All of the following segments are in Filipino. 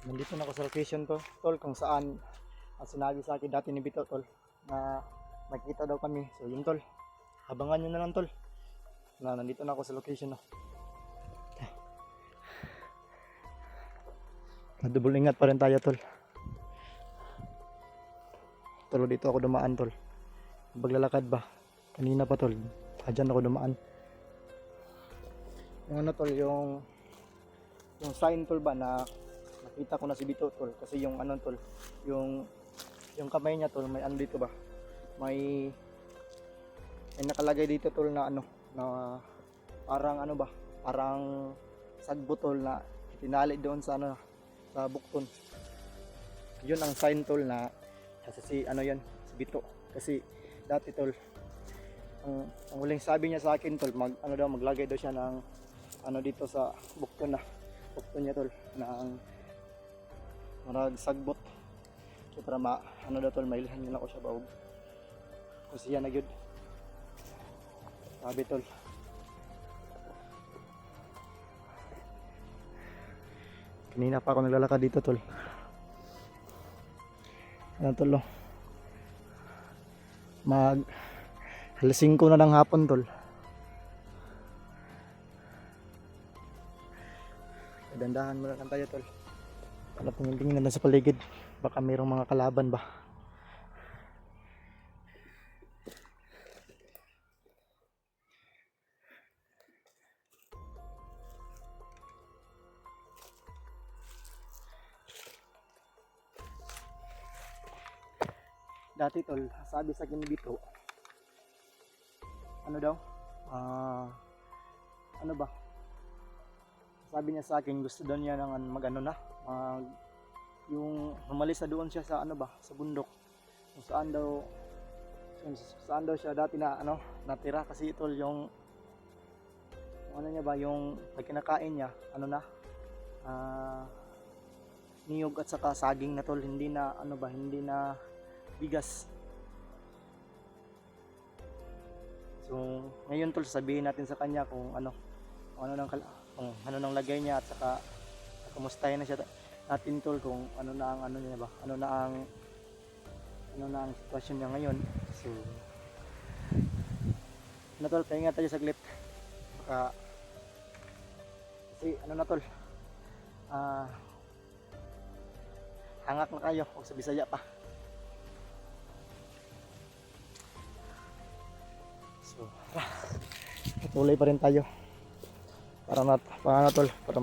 Nandito na ako sa location to, tol, kung saan ang sinabi sa akin dati ni Bito, tol, na makita daw kami. So yun, tol, abangan nyo na lang, tol, na nandito na ako sa location na. Nadubol ingat pa rin tayo, tol. Tol, dito ako dumaan, tol. Paglalakad ba? Kanina pa, tol. Dyan ako dumaan. Yung ano, tol, yung sign, tol, ba, na nakita ko na si Bito, tol. Kasi yung ano, tol, yung kamay niya, tol, may ano dito ba? May nakalagay dito, tol, na ano, na parang ano ba? Parang sagbo, tol, na itinali doon sa ano, sa bukton. Yun ang sign, tol, na kasi si ano yan, si Bito. Kasi dati, tol, ang huling sabi niya sa akin, tol, maglagay daw siya ng ano dito sa bukton niya, tol, ng marag sagbot. So para ano daw, tol, mailhan nila ko siya baog. Kasi yan na gyud. Sabi, tol. Kanina pa ako naglalakad dito, tol. Ano, tol, alas 5 na ng hapon, tol. Dandahan mo lang tayo, tol. Para tumingin na sa paligid. Baka mayroong mga kalaban ba. Dati, tol, sabi sa akin ni Bito, ano daw? Ano ba? Sabi niya sa akin, gusto daw niya ng magano na, yung umalis na doon siya sa ano ba, sa bundok. Kung saan daw siya dati na ano, natira. Kasi, tol, yung ano niya ba, yung pagkinakain niya, ano na, niyog at saka saging na, tol, hindi na ano ba, hindi na bigas. So ngayon, tol, sabihin natin sa kanya kung ano nang lagay niya, at saka kumustahin na siya natin, tol, kung ano na ang ano niya ba, ano na ang sitwasyon niya ngayon. So tol, pahinga tayo saglit. Baka kasi ano na, tol, hangak na kayo o sa Bisaya pa. So, patuloy pa rin tayo para tol, para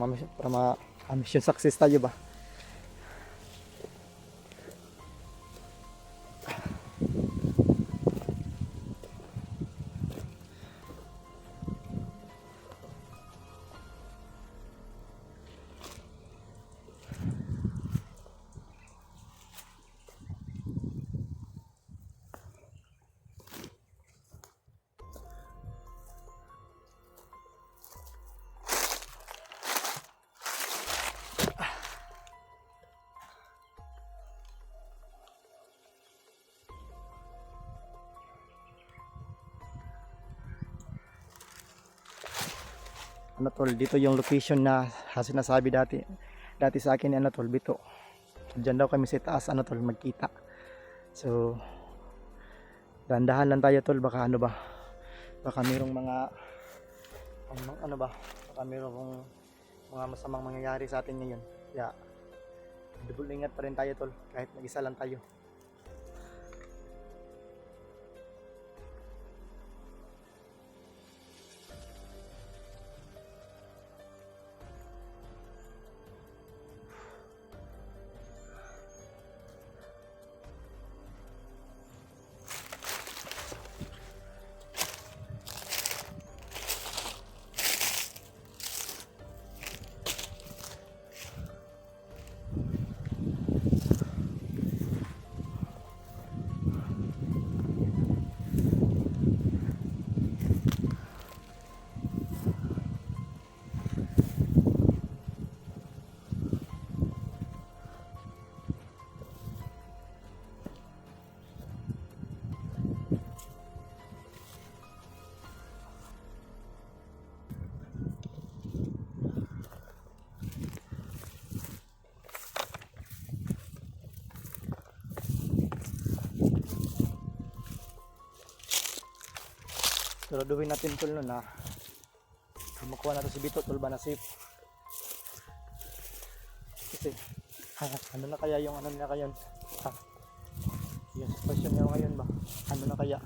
mission success tayo ba. Ano, tol, dito yung location na sinasabi dati sa akin ni ano, tol, Bito. Diyan daw kami sa taas, ano, tol, magkita. So dandahan lang tayo, tol, baka ano ba, baka mayroong mga ano ba, baka mayroong mga masamang mangyayari sa atin ngayon. Kaya double ingat pa rin tayo, tol, kahit mag-isa lang tayo. Siguraduhin natin tol no na makuha natin si Bito tol ba na safe. Kasi ano na kaya yung ano na ngayon? Ha? Yung sitwasyon niya ngayon ba? Ano na kaya?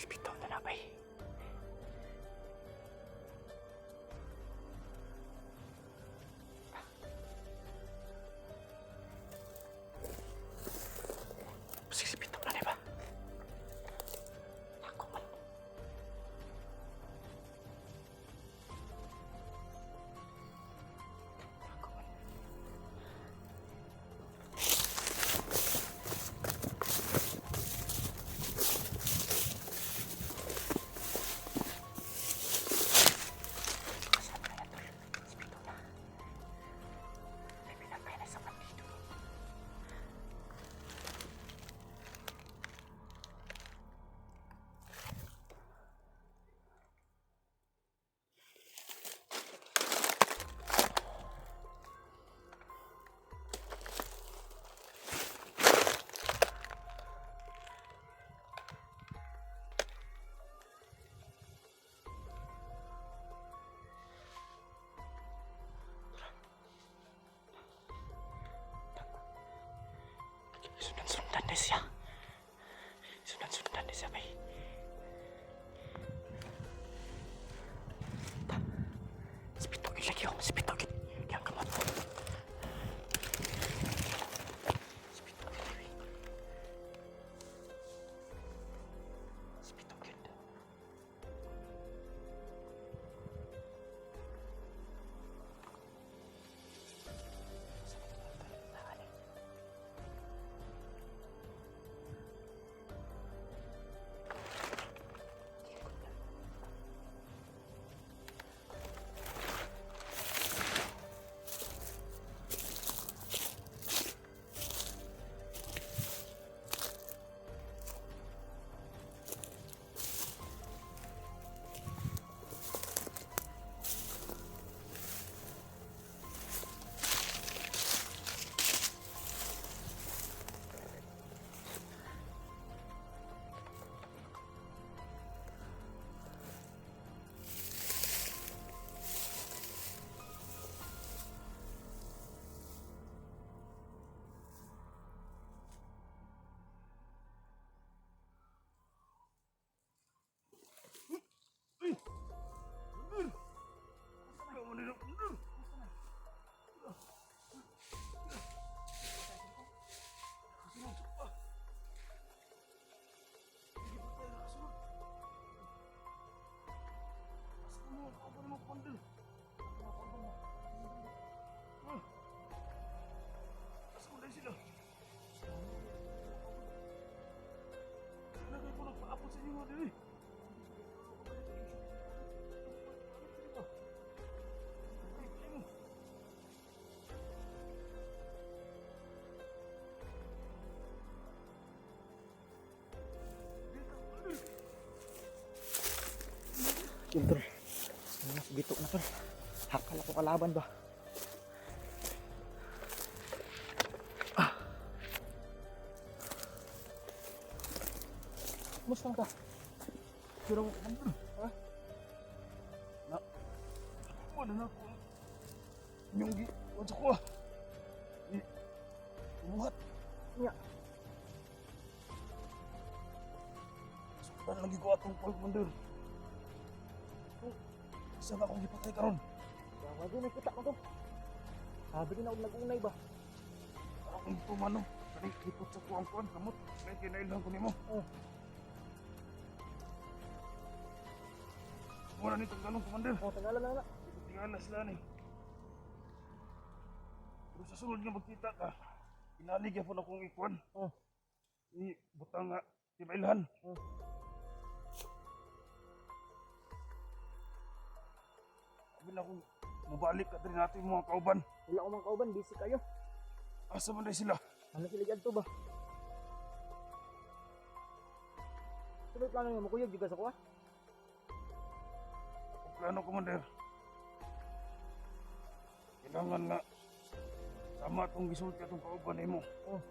Bito na napay. Bito na ba? Ako man. Sundan-sundan na siya. Sundan-sundan na siya bay. Sipito lagi ako. Sipito gid. Yang kamot. Sipito lagi. Sipito gid. Yun tol. Mas Bito na tol. Hakal ako kalaban ba? Kumusta ka? Pero ha? Na. Wala na ako. Yung wala ko. Buhat. Nya. Sudan lagi ko atong pagmundur. Saan akong gipatay karon? Yawa din nakita mo to. Sabi din ako nag-unay ba? Akong ito mano. Kani lipot sa kuang-kuang kamot. May kinailan ko nimo. Wala ni Tagalog, Commander. Tagalan na. Tingala sila ni. Pero sa sunod nga magkita ka, inalig po na akong ikuan. butang nga tibailhan. Oh. Sabi na kung mabalik ka rin natin mga kauban. Wala ko mga kauban, busy kayo. Asa man na sila? Ano sila dyan to ba? Sino plano nga makuyog juga sa kuha? Ang plano, Commander. Kailangan nga tama itong gisulti atong kauban mo. Oh.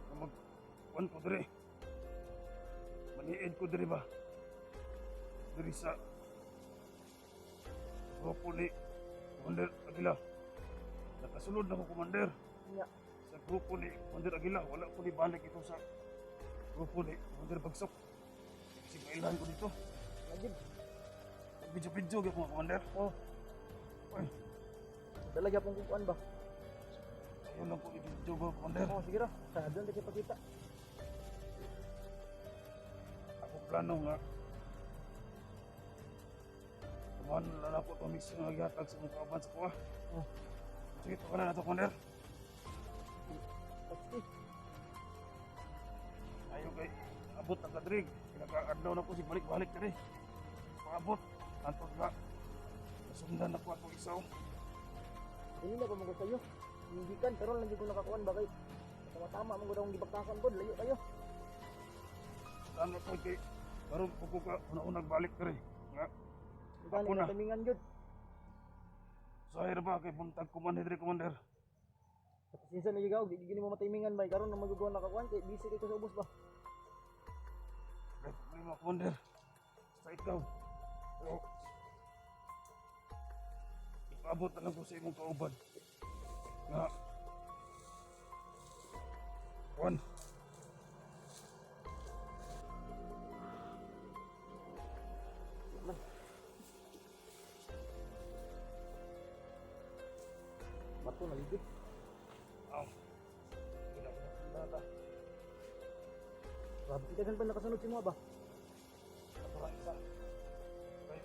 Na mag-kuhan ko diri. Maniid ko diri ba? Diri sa grupo ni Commander Aguila. Nakasulod na ko, Commander. Nga. Sa grupo ni Commander Aguila. Wala ko ni balik ito sa grupo ni Commander Bagsok. Kasi kailangan ko dito. Lagid. Video-video gyud mga Commander. Oh. Ay, Talaga pong kukuan ba? ayaw lang ko i-video ba, Commander. Oh, sige ra. Sa doon tayo pakita. Ako plano nga. Tumahan na ako itong mission nga gihatag sa mga kauban sa kuha. Oh. Sige, ito ka na ito, Commander. Pasti. Ayaw kay abot ang kadrig. Kinaka-adlaw na ko si balik-balik ka rin. Paabot. Antod nga. Nasundan ako atong isaw. Dili na pa mo kayo. Hindi kan pero lang gyud ko nakakuan ba kay. Tama-tama mo daw ang gibaktasan pod, layo kayo. Saan ako kay karon ko ka una-unang balik ka rin. Nga, Gani Ako na. na tamingan jud. sahir ba kay buntag ko man diri, Commander. Sinsan na gigaw, di gini mo matimingan bay karon na magaguan nakakuan kay busy kay ko sa ubos ba. Kay problema, Commander. Sa ikaw. Pero, ipaabot na lang ko sa imong kauban. Nga, Juan, Bato na ligid. ang pinakita Grabe kita gan pa nakasunod si mo ba? Ato ra isa. Kay,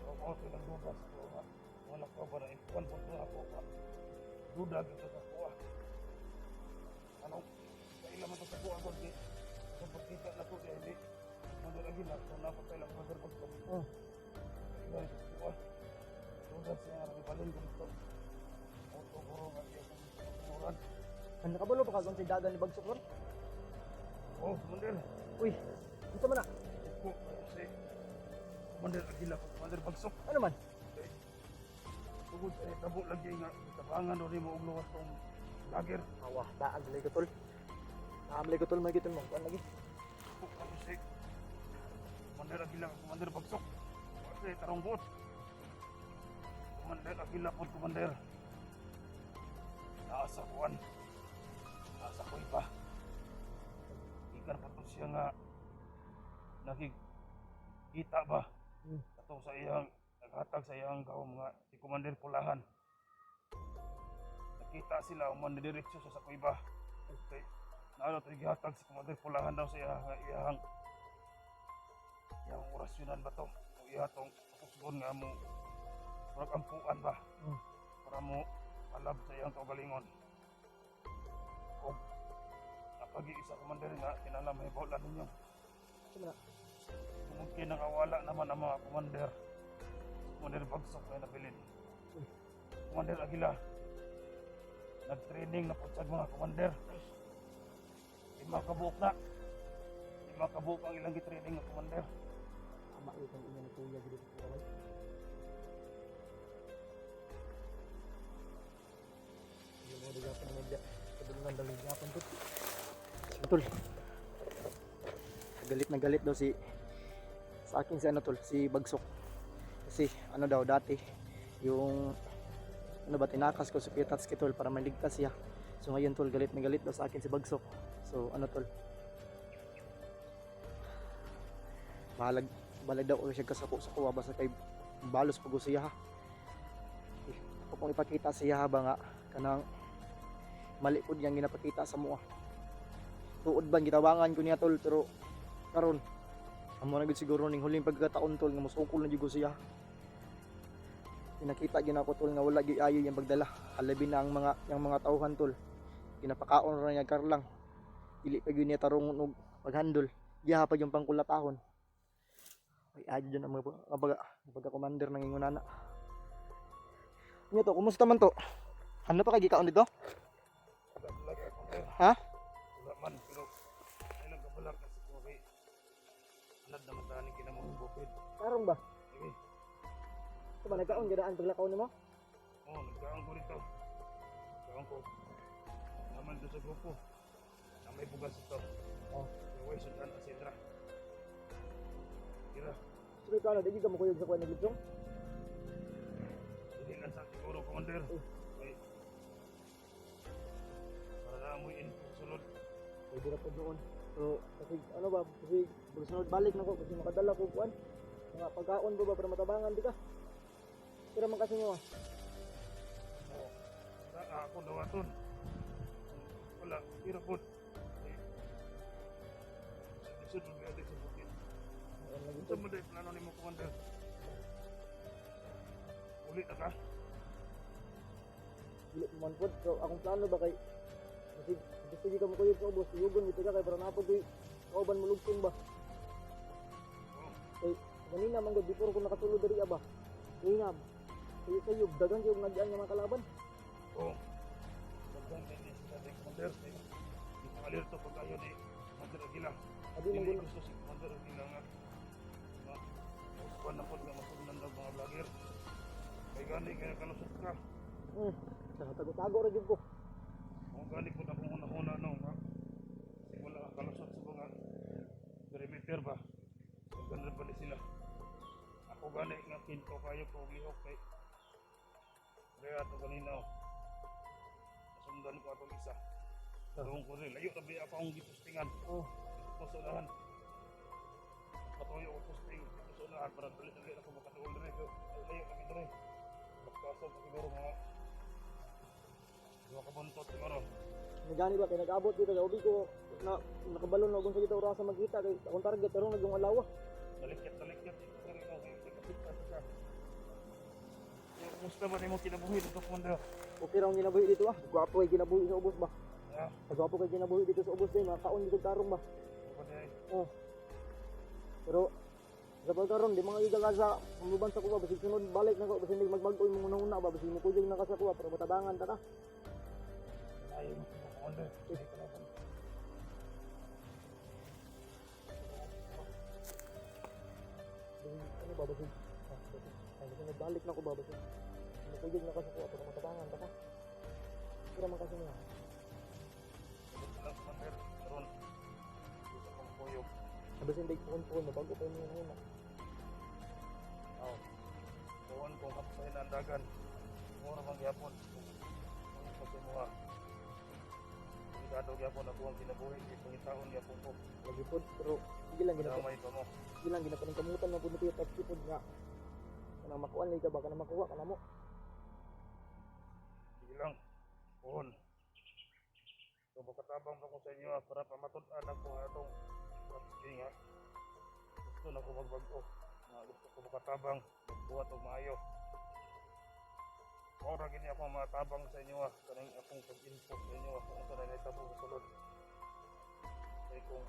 ako pinagdudas ko nga. Wala ko ba na ikuan po na ako ka. Duda dito sa kuha. Ano? Kailan man to sa kuha ko di. Kung pagkita na ko kaya hindi. Mando lagi na. Kung napatay lang mother ko. Oh. Kailan ito sa kuha. Duda siya nga nakibalin ko dito. Auto ko nga siya kung kukuran. Kan nakabalo pa ka si dagan ni Bagsok ron? Oh, Commander. Uy, unsa man na? Ako kasi Commander Aguila ko. Commander Bagsok. Ano man? Tugod sa tabo lagi nga tabangan ori mo og luwas tong lager. Awa, daan lay ko tol. Lay ko tol magiton mo. Kuan lagi. Kung ano si Commander Aguila, Commander Bagsok. Kasi tarong buot. Commander Aguila po, Commander. Naasa kuan. Naasa ko iba. Ikan pa to siya nga nakikita ba? Ato sa iyang naghatag sa iyang kaom nga si Commander Pulahan. Nakita sila umanidiretso siya sa kuiba. Okay. Naano ito gihatag si Commander Pulahan daw sa iyang orasyonan ba to? O ihatong kusgon nga mo murag ampuan ba? Para mo alab sa iyang kaugalingon. O napag-iisa, Commander, nga kinalamay bawlan ninyo. Unsa man na? Mungkin nakawala naman ang mga Commander. Commander Bagsok na nabilin. Commander Aguila, nag-training na po sa mga Commander. Lima kabuok na. Lima kabuok ang ilang gitraining ng Commander. Ama itong ina ni kuya gid ko kaway. Yung mo diga pa media. Kadulungan daw yung gapon to. Tol. Galit na galit daw si sa akin si ano tol, si Bagsok. Kasi ano daw dati yung ano ba tinakas ko sa pitats tol para maligtas siya. So ngayon tol galit na galit daw sa akin si Bagsok. So ano tol, balag daw ko siya kasako sa kuha basta kay balos pag siya ha. Ako pong ipakita siya ba nga kanang mali po niyang ginapakita sa mua. Tuod ba gitawangan ko niya tol pero karon amo na gid siguro ning huling pagkataon tol nga musungkol na jud ko siya. Pinakita gyud ako tol nga wala gyud ayo yang pagdala. Halabi na ang mga tauhan tol. Ginapakaon ra niya karlang. Dili pa gyud niya tarong og paghandle. Giha pa yung pangkulatahon. Ay adyo dyan ang mga commander ng ingunana. Nya to, kumusta man to? Ano pa kay gikaon dito? Kabalag ako na. Ha? Wala man, pero ay nagkabalag kasi ko kay anad na matani kinamong bukid. Tarong ba? Sige. Sa ba nagkaon gadaan paglakaw nimo? Oo, nagkaang ko rito. Nagkaang ko. Naman doon sa grupo. Na may bugas ito. Oh. Iway sundan sa sendra. Kira, Sige ka ano, di ka mo kuyog sa kuan ni Gitsong? hindi lang sa siguro, Commander. Ay, para na amoy info sulod. Pwede na po doon. So, kasi ano ba, kasi sunod balik na ko kasi makadala ko kuan. Mga pagkaon ba para matabangan di ka? Pero man kasi mo ah. Oo. Ako dawaton. Wala, kira po. Sunod nga din sa bukid. Ayan lagi Ito mo din plano ni mo, Commander. Uli na ka. dili man pod. So akong plano ba kay kasi gusto di ka mo kuyog sa ubos, yugon dito ka kay para napod kay kauban mo lugtong ba. Oo. Kay ganina man gud before ko nakatulog diri ba. Inam. Kayo sayog dagan yung nagyan nga mga kalaban. Oo. Dagdag din din sila din, Commander. Hindi ko alerto pag ayaw ni Commander Aguila. Abi man Hindi gud gusto si Commander Aguila nga. Kuhan na po nga masunan daw mga vlogger. Kaya gani kaya kalusot ka. tago-tago ra jud ko. Kung gani po na kung una-una no, nga. Simula ang kalusot sa mga perimeter ba. Kung gani pa sila. Ako gani nga pinto kayo po lihok kay. Kaya ito ganina o. Nasundan ko atong isa. Doon ko rin. Layo tabi ako ang gipostingan. Oh, Ito sa unahan. Patuyo ko posting. Ito sa unahan. Para dali-dali ako makatuol rin. Layo kami rin. Magkasal ko siguro mga 2 kabuntot siguro. nagani ba kay nag-abot dito sa ubi ko na nakabalon na sa dito ora sa magkita kay akong target pero nagong alawa. Dalikit. Ito sa rin ako. Kapit ka siya. Kumusta ba ni mo kinabuhi dito, Commander? Okay ra ang ginabuhi dito ah. Gwapo ay ginabuhi sa ubos ba. Ha? Gwapo kay ginabuhi dito sa ubos din, makaon dito tarong ba. Ano ba niya? Oh. Pero sa pagkaroon, di mga igagal sa pamluban sa kuwa, basig sunod balik na ko, basig magmag-uy mo una-una ba, basig mo kujig na ka sa kuwa, pero matabangan ta ka. Ayaw mo sa Commander. Sige ka lang. Basig, ano ba, basig, ay, sunod balik na ko ba, basig mo kujig na ka sa kuwa, pero matabangan ta ka. Kira man kasi niya. Sige ka lang, Commander. Karoon. Gusto kong kuyog. Basig hindi puhon-puhon, mabago pa yung una. Oo. Tuwan kong kapsahin ang dagan. Mura mang yapon. Kung kasi mga Sigado yapon ako ang kinabuhi. Pangitaon yapon ko. Lagi po, pero sige lang ginapa. Damay pa mo. Sige lang ginapaning kamutan na po nito yung touch pod nga. Kanang makuan lagi ka ba, kanang makuha, kanang mo. Sige lang. Puhon. So makatabang ako sa inyo para pamatunan ako atong kapsking ha. Gusto na ko magbago. Gusto ko makatabang. Magbuhat o maayo. Ora gini ako matabang sa inyo ha. Kanang akong pag-info sa inyo ha. Kung saan ay tabo sa sulod. Kaya kung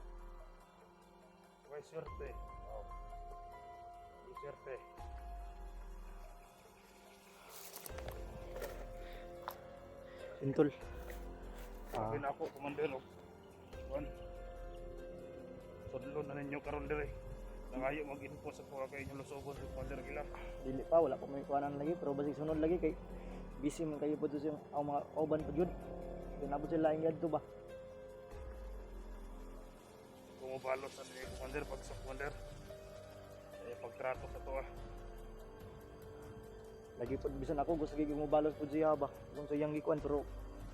may swerte. Oh. May swerte. Sintol. Sabi na ako, Commander. Juan. Sudlo na ninyo karon dire. Nangayo mag-info sa kuha kayo inyong lusogon sa Commander Gila. Dili pa, wala pa may kuanan lagi, pero basig sunod lagi kay busy man kayo po sa ang mga kauban pa jud. Dinabot sila ang yadto ba. Kung mabalos sa ninyo Commander, pag sa Commander. Eh, pagtrato sa to ah. Lagi po bisan ako gusto gyud mo balos pud siya ba. Kung sa iyang gikuan pero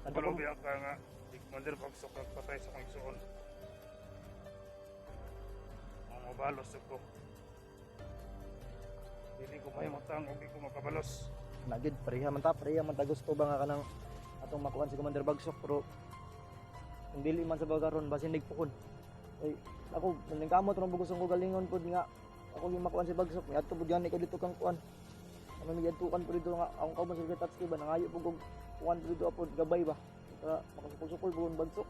adto Pero ko biya ka nga, si Commander pag sa patay sa kong suon. Ang mabalos sa ko. Hindi ko may matang, hindi ko makabalos. na gid pareha man ta gusto ba nga kanang atong makuan si Commander Bagsok pero kung dili man sa bagaron basin nigpukon. Ay ako nang kamot ron gusto ko galingon pud nga ako yung makuan si Bagsok ni adto pud gani ko dito kang kuan. Ano mi adtukan pud dito nga ang kauban sa Tatski ba nangayo pud og kuan pud dito apod gabay ba. Para makasukol-sukol buon Bagsok.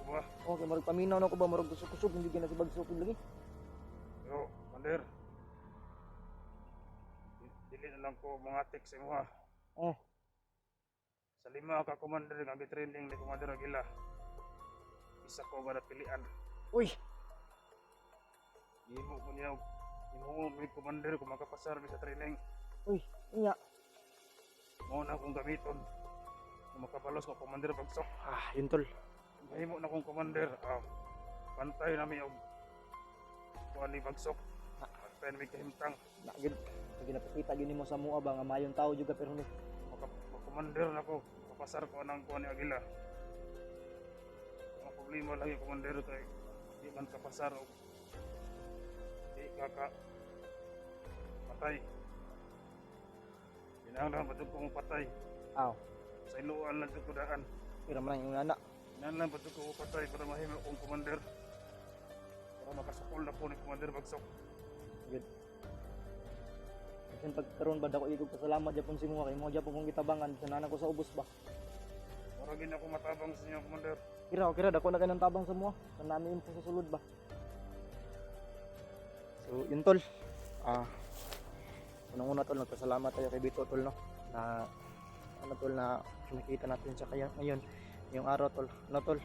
ba? Okay, marag paminaw na ko ba, marag kusog-kusog, hindi ka na si Bagsok lagi. Pero, Commander, dili na lang ko mga text sa mga. Oh, Sa 5 ka Commander nga gitraining ni Commander Aguila. Isa ko ba pilian? uy, Himo ko niya, himo mo Commander kung makapasar mi sa training. uy, iya. Mao na akong gamiton. Kung makapalos ko Commander Bagsok. Yun tol. Mahimo na akong Commander. Pantay na mi og kuha ni Bagsok. Pantay na mi kahimtang. Nagid, napakita gini mo sa mua ba nga mayong tao juga pero ni. Commander na ko. Kapasar ko anang kuha ni Aguila. Ang problema lagi Commander kay di man kapasar og di kaka patay. Kinahanglan batud ko mo patay. Aw, Sa iluan lang ko daan. pira man yung anak. Kinahanglan batud ko mo patay para mahimo kong Commander. Para makasukol na po ni Commander Bagsok. Good. Kasi pagkaroon ba dako igog pasalamat japon si mua kay mo japon kong gitabangan sa nanan ko sa ubos ba. Maragin ako matabang sa inyo Commander. Kira dako na kanang tabang sa mua. Kan nami sa sulod ba. So, yun tol. Unang-una tol, nagpasalamat tayo kay Bito tol no. Na ano tol na nakita natin siya kaya ngayon yung araw tol. No tol.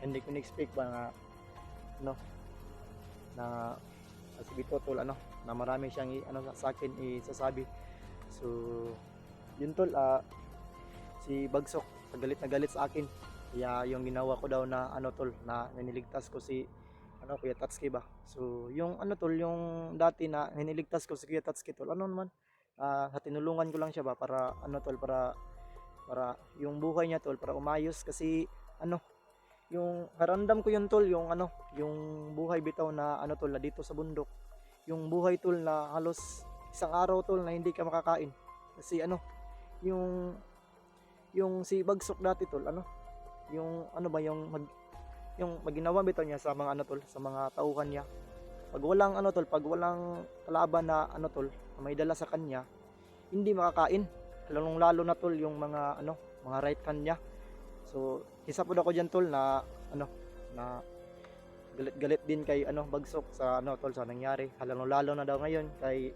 Hindi ko na-expect ba na no na si Bito tol ano na marami siyang sa akin isasabi. So, yun tol, si Bagsok galit na galit sa akin. Kaya yung ginawa ko daw na ano tol na niniligtas ko si Kuya Tatsuki ba. So, yung tol, yung dati na niniligtas ko si Kuya Tatsuki tol, ano naman, tinulungan ko lang siya ba para tol, para yung buhay niya tol, para umayos kasi yung harandam ko yun tol, yung yung buhay bitaw na tol, na dito sa bundok. Yung buhay tol na halos isang araw tol na hindi ka makakain. Kasi yung si Bagsok dati tol, yung yung maginawa bitaw niya sa mga tol, sa mga tauhan niya. Pag walang tol, pag walang kalaban na tol, na may dala sa kanya, hindi makakain. Lalong lalo na tol yung mga mga right hand niya. So, isa po ako diyan tol na na galit din kay Bagsok sa tol sa nangyari. Lalong lalo na daw ngayon kay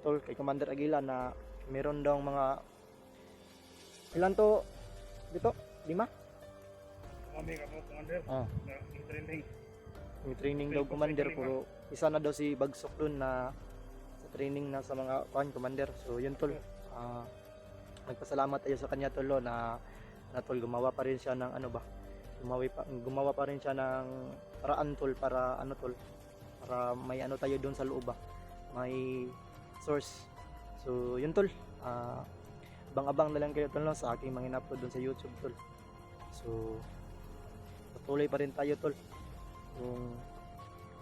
tol, kay Commander Aguila na meron daw mga ilan to dito? 5? Kami ka po Commander. Na training. May training daw commander, pero isa na daw si Bagsok dun na sa training na sa mga commander. So yun tol, nagpasalamat tayo sa kanya tol na tol, gumawa pa rin siya ng gumawa pa rin siya ng paraan tol para tol, para may tayo doon sa loob ba, may source. So yun tol, abang-abang na lang kayo tol sa aking mga in-upload doon sa YouTube tol. So patuloy pa rin tayo tol kung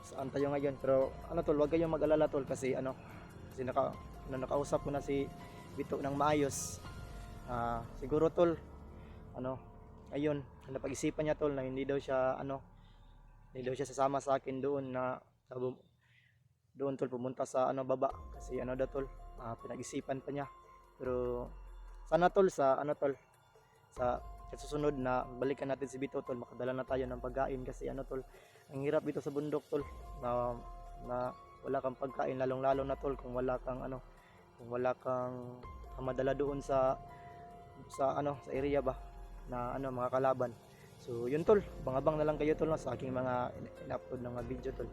saan tayo ngayon, pero tol, wag kayong mag-alala tol kasi kasi nakausap ko na si Bito ng maayos. Siguro tol ayun, napag-isipan niya tol na hindi daw siya sasama sa akin doon na doon tol, pumunta sa baba kasi daw tol, pinag-isipan pa niya. Pero sana tol sa sa susunod na balikan natin si Bito tol, makadala na tayo ng pagkain kasi tol, ang hirap dito sa bundok tol na wala kang pagkain, lalong lalo na tol kung wala kang madala doon sa area ba na mga kalaban. So yun tol, abang-abang na lang kayo tol sa aking mga in-upload ng mga video tol.